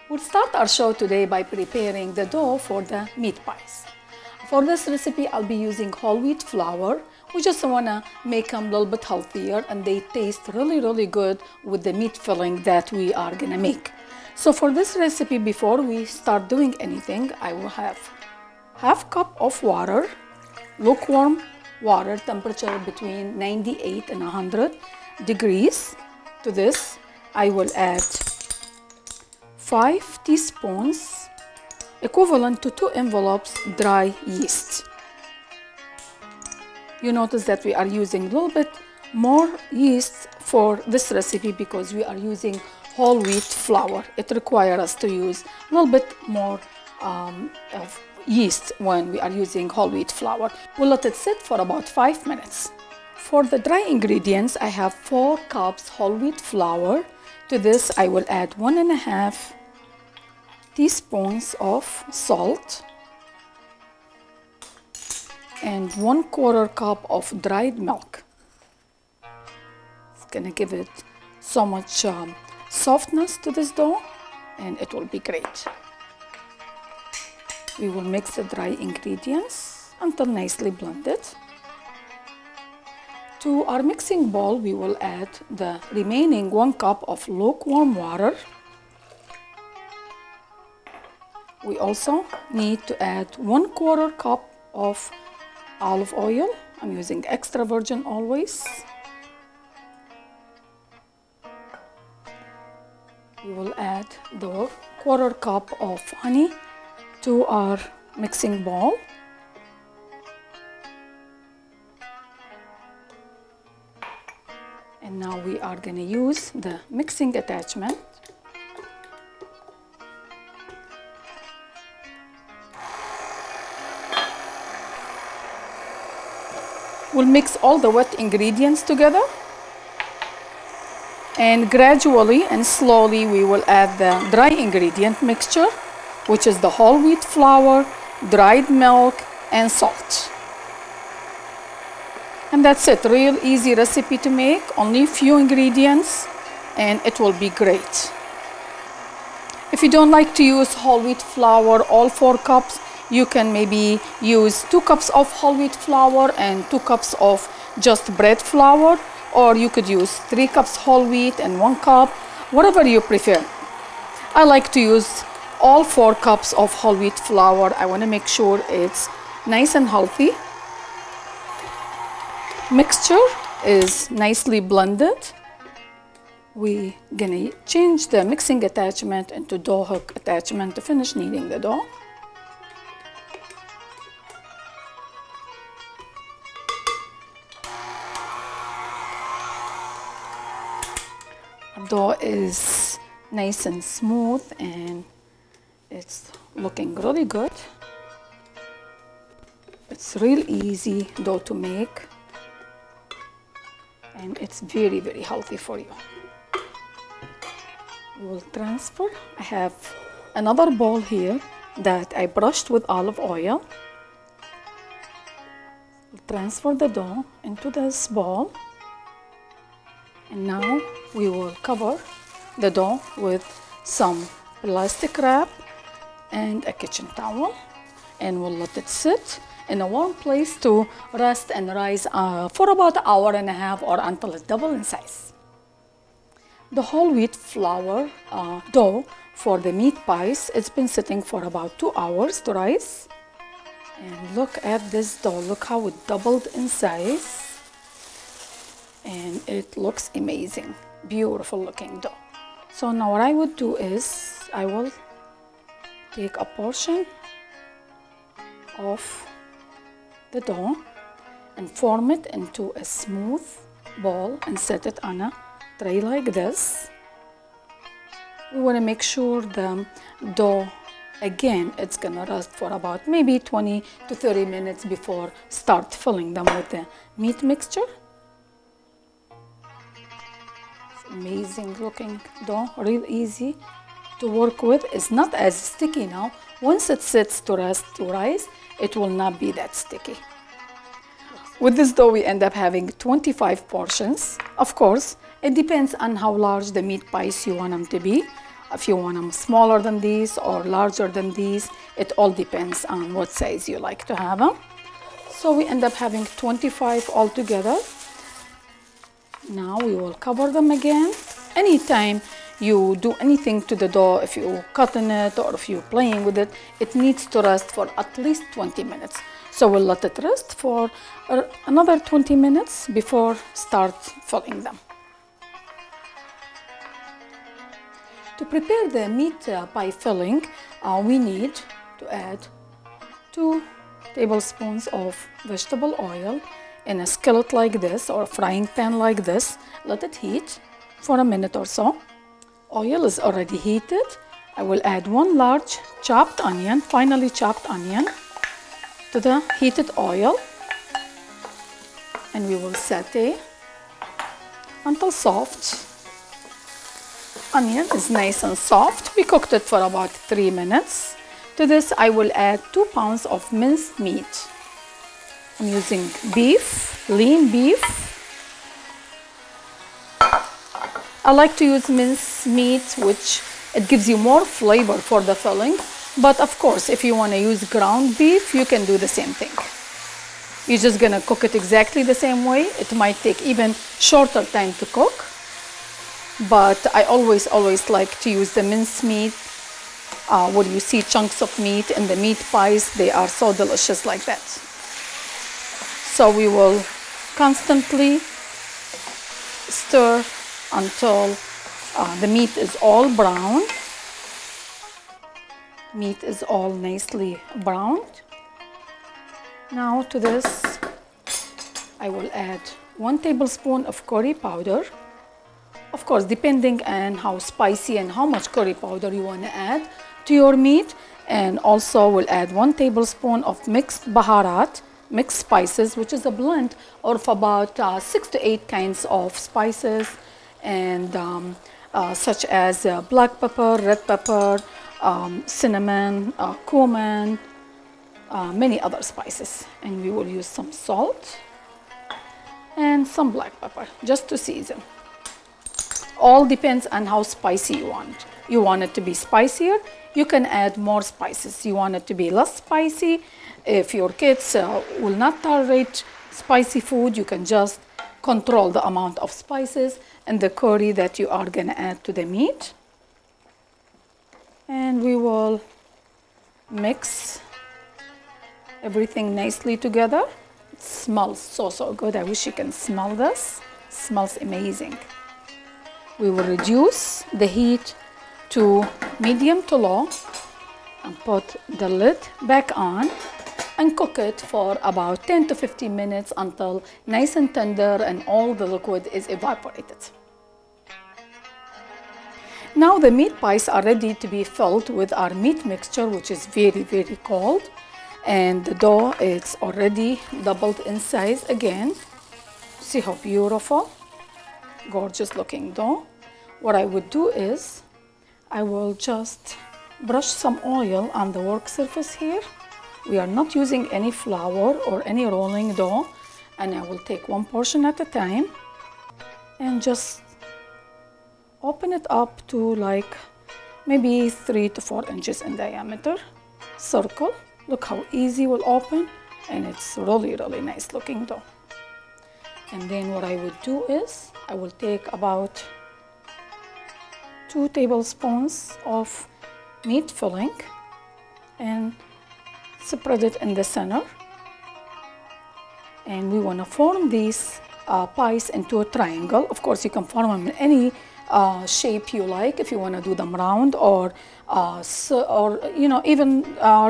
We'll start our show today by preparing the dough for the meat pies. For this recipe, I'll be using whole wheat flour. We just want to make them a little bit healthier and they taste really good with the meat filling that we are going to make. So for this recipe, before we start doing anything, I will have half cup of water, lukewarm water, temperature between 98 and 100 degrees. To this, I will add 5 teaspoons, equivalent to 2 envelopes, dry yeast. You notice that we are using a little bit more yeast for this recipe because we are using whole wheat flour. It requires us to use a little bit more of yeast when we are using whole wheat flour. We'll let it sit for about 5 minutes. For the dry ingredients, I have 4 cups whole wheat flour. To this, I will add 1.5 teaspoons of salt and 1/4 cup of dried milk. It's gonna give it so much softness to this dough, and it will be great. We will mix the dry ingredients until nicely blended. To our mixing bowl, we will add the remaining 1 cup of lukewarm water. We also need to add 1/4 cup of olive oil. I'm using extra virgin always. We will add the 1/4 cup of honey to our mixing bowl. And now we are going to use the mixing attachment. We'll mix all the wet ingredients together, and gradually and slowly we will add the dry ingredient mixture, which is the whole wheat flour, dried milk, and salt. And that's it. Real easy recipe to make, only few ingredients, and it will be great. If you don't like to use whole wheat flour, all 4 cups, you can maybe use 2 cups of whole wheat flour and 2 cups of just bread flour, or you could use 3 cups whole wheat and 1 cup, whatever you prefer. I like to use all 4 cups of whole wheat flour. I want to make sure it's nice and healthy. Mixture is nicely blended. We're gonna change the mixing attachment into dough hook attachment to finish kneading the dough. Dough is nice and smooth and it's looking really good. It's real easy dough to make, and it's very healthy for you. We will transfer. I have another bowl here that I brushed with olive oil. We'll transfer the dough into this bowl. And now we will cover the dough with some plastic wrap and a kitchen towel, and we'll let it sit in a warm place to rest and rise for about 1.5 hours or until it doubles in size. The whole wheat flour dough for the meat pies, it's been sitting for about 2 hours to rise. And look at this dough, look how it doubled in size. And it looks amazing, beautiful looking dough. So now what I would do is I will take a portion of the dough and form it into a smooth ball and set it on a tray like this. We want to make sure the dough, again, it's gonna rest for about maybe 20 to 30 minutes before start filling them with the meat mixture. Amazing looking dough, real easy to work with. It's not as sticky now. Once it sits to rest, to rise, it will not be that sticky. With this dough, we end up having 25 portions. Of course, it depends on how large the meat pies you want them to be. If you want them smaller than these or larger than these, it all depends on what size you like to have them. So we end up having 25 altogether. Now we will cover them again. Anytime you do anything to the dough, if you cutting it or if you're playing with it, it needs to rest for at least 20 minutes. So we'll let it rest for another 20 minutes before start filling them. To prepare the meat pie filling, we need to add 2 tablespoons of vegetable oil in a skillet like this or a frying pan like this. Let it heat for a minute or so. Oil is already heated. I will add 1 large chopped onion, finely chopped onion, to the heated oil, and we will saute until soft. Onion is nice and soft. We cooked it for about 3 minutes. To this I will add 2 pounds of minced meat. I'm using beef, lean beef. I like to use minced meat, which it gives you more flavor for the filling. But of course, if you want to use ground beef, you can do the same thing. You're just gonna cook it exactly the same way. It might take even shorter time to cook. But I always like to use the minced meat. When you see chunks of meat in the meat pies, they are so delicious like that. So we will constantly stir until the meat is all brown. Meat is all nicely browned. Now to this, I will add 1 tablespoon of curry powder. Of course, depending on how spicy and how much curry powder you want to add to your meat. And also we'll add 1 tablespoon of mixed baharat, mixed spices, which is a blend of about 6 to 8 kinds of spices, and such as black pepper, red pepper, cinnamon, cumin, many other spices. And we will use some salt and some black pepper just to season. All depends on how spicy you want. You want it to be spicier, you can add more spices. You want it to be less spicy. If your kids will not tolerate spicy food, you can just control the amount of spices and the curry that you are gonna add to the meat. And we will mix everything nicely together. It smells so good. I wish you can smell this. It smells amazing. We will reduce the heat to medium to low and put the lid back on and cook it for about 10 to 15 minutes until nice and tender and all the liquid is evaporated. Now the meat pies are ready to be filled with our meat mixture, which is very cold, and the dough is already doubled in size again. See how beautiful, gorgeous looking dough. What I would do is I will just brush some oil on the work surface here. We are not using any flour or any rolling dough, and I will take 1 portion at a time and just open it up to like maybe 3 to 4 inches in diameter. Circle. Look how easy it will open, and it's really nice looking dough. And then what I would do is I will take about 2 tablespoons of meat filling and spread it in the center. And we want to form these pies into a triangle. Of course, you can form them in any shape you like. If you want to do them round or even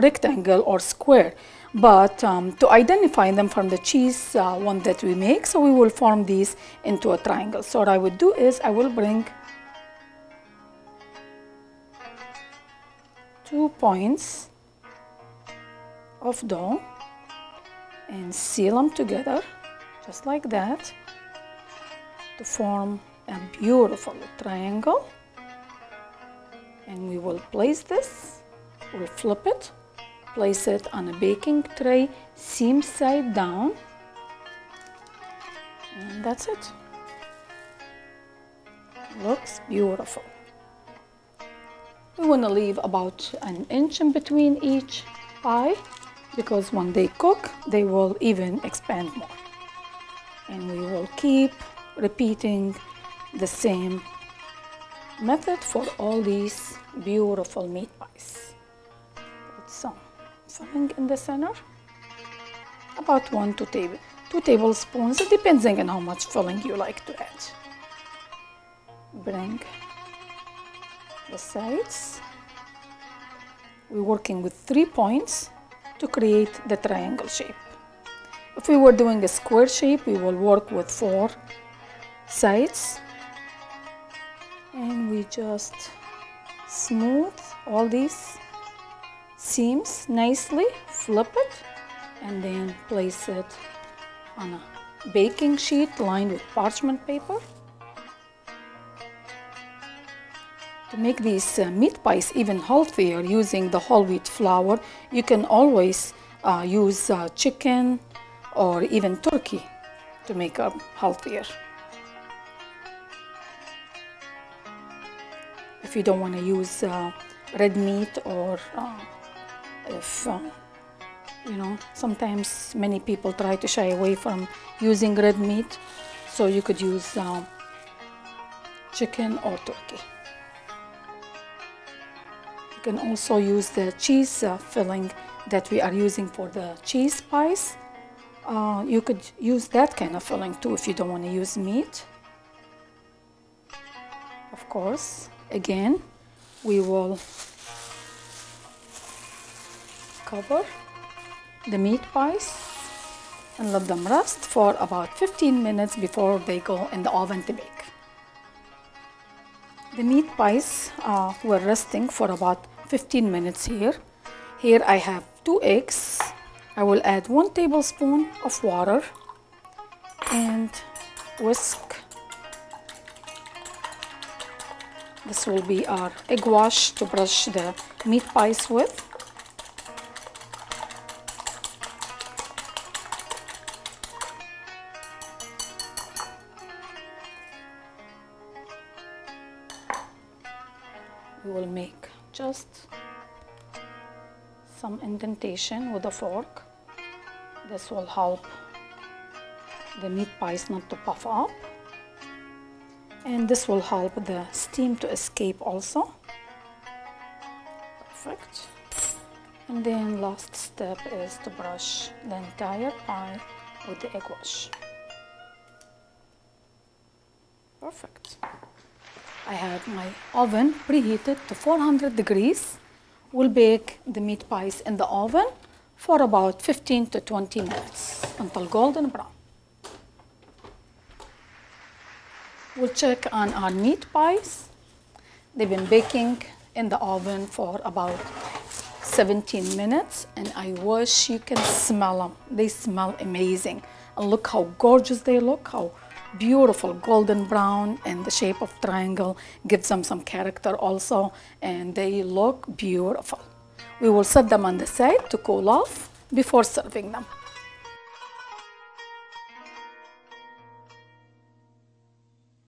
rectangle or square. But to identify them from the cheese one that we make, so we will form these into a triangle. So what I would do is I will bring 2 points of dough and seal them together just like that to form a beautiful triangle. And we will place this, we'll flip it, place it on a baking tray, seam side down, and that's it. Looks beautiful. We want to leave about an inch in between each pie because when they cook, they will even expand more. And we will keep repeating the same method for all these beautiful meat pies. Put some filling in the center, about 2 tablespoons, depending on how much filling you like to add. Bring the sides. We're working with 3 points to create the triangle shape. If we were doing a square shape, we will work with 4 sides. And we just smooth all these seams nicely, flip it, and then place it on a baking sheet lined with parchment paper. To make these meat pies even healthier using the whole wheat flour, you can always use chicken or even turkey to make them healthier. If you don't want to use red meat, or if sometimes many people try to shy away from using red meat, so you could use chicken or turkey. You can also use the cheese filling that we are using for the cheese pies. You could use that kind of filling too if you don't want to use meat. Of course, again, we will cover the meat pies and let them rest for about 15 minutes before they go in the oven to bake. The meat pies were resting for about 15 minutes here. Here I have 2 eggs. I will add 1 tablespoon of water and whisk. This will be our egg wash to brush the meat pies with. We will make just some indentation with a fork. This will help the meat pies not to puff up. And this will help the steam to escape also. Perfect. And then last step is to brush the entire pie with the egg wash. Perfect. I have my oven preheated to 400 degrees. We'll bake the meat pies in the oven for about 15 to 20 minutes until golden brown. We'll check on our meat pies. They've been baking in the oven for about 17 minutes, and I wish you can smell them. They smell amazing. And look how gorgeous they look, how beautiful golden brown, and the shape of triangle gives them some character also, and they look beautiful. We will set them on the side to cool off before serving them.